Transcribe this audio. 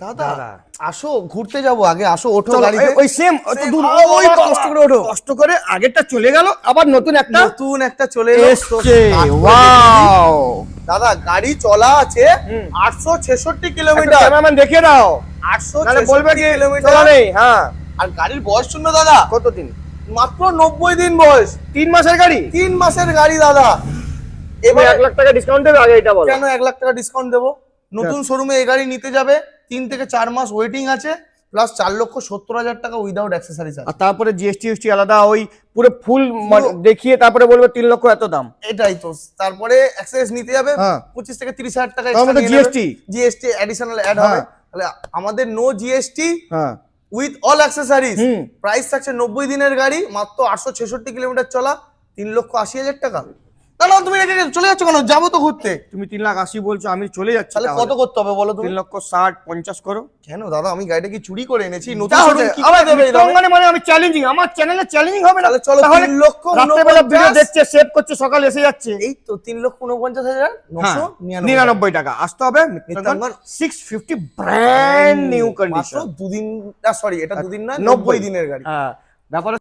দাদা আসো ঘুরতে যাবো, আগে আসো ওঠো চলো, গাড়িতে। ওই সেম ওই কষ্ট করে ওঠো, কষ্ট করে আগেরটা চলে গেল, আবার নতুন একটা চলে এলো। এসছে। তো ওয়াও দাদা গাড়ি চলা আছে 866 কিলোমিটার। ক্যামেরাম্যান দেখে দাও, নাহলে বলবে 866 কি কিলোমিটার। চলা নেই। হ্যাঁ, আর গাড়ির বয়স শুনলো দাদা কতদিন? মাত্র 90 দিন বয়স। 3 মাসের গাড়ি। 3 মাসের গাড়ি দাদা। এবার এবার 1 লাখ টাকা ডিসকাউন্ট দেবে, আগে এটা বলো। কেন 1 লাখ টাকা ডিসকাউন্ট দেবো? নতুন শোরুমে এই গাড়ি নিতে যাবে, 3 থেকে 4 মাস ওয়েটিং আছে, প্লাস 4,70,000 টাকা উইদাউট অ্যাক্সেসরিজ আছে। আর তারপরে জিএসটি আলাদা, ওই পুরো ফুল পুরো- দেখিয়ে তারপরে বলবে 3 লক্ষ এত দাম। এটাই তো। তারপরে অ্যাক্সেস নিতে যাবে হ্যাঁ। 25 থেকে 30,000 টাকা তার মধ্যে জিএসটি অ্যাডিশনাল অ্যাড হবে। হ্যাঁ। তাহলে আমাদের নো জিএসটি হ্যাঁ, with all accessories. Hmm. Price থাকছে 90 দিনের গাড়ি, মাত্র 866 কিলোমিটার চলা, 3,80,000 টাকা। না না তুমি রেখে চলে যাচ্ছ কেন? যাবো তো ঘুরতে। তুমি 3,80,000 বলছো, আমি চলে যাচ্ছি। তাহলে কত করতে হবে বলো তুমি? 3,60,50 করো। কেন দাদা, আমি গাড়িটা কি চুরি করে এনেছি? নতুন যা শোরুম হচ্ছে, কি আবার করে দেবে এই দামে? মানে আমি চ্যালেঞ্জিং, আমার চ্যানেলে চ্যালেঞ্জিং হবে না। তাহলে চলো, তাহলে 3,49,000 রাত্রেবেলা ভিডিও দেখছে, সেভ করছে, সকালে এসে যাচ্ছে। এই তো 3,49,999 99 টাকা আসতে হবে। মিত্রাঙ্গন 650 ব্র্যান্ড নিউ মাত্র কন্ডিশন। দুদিন, সরি এটা দুদিন না, 90 90 দিনের গাড়ি। হ্যাঁ, ব্যাপার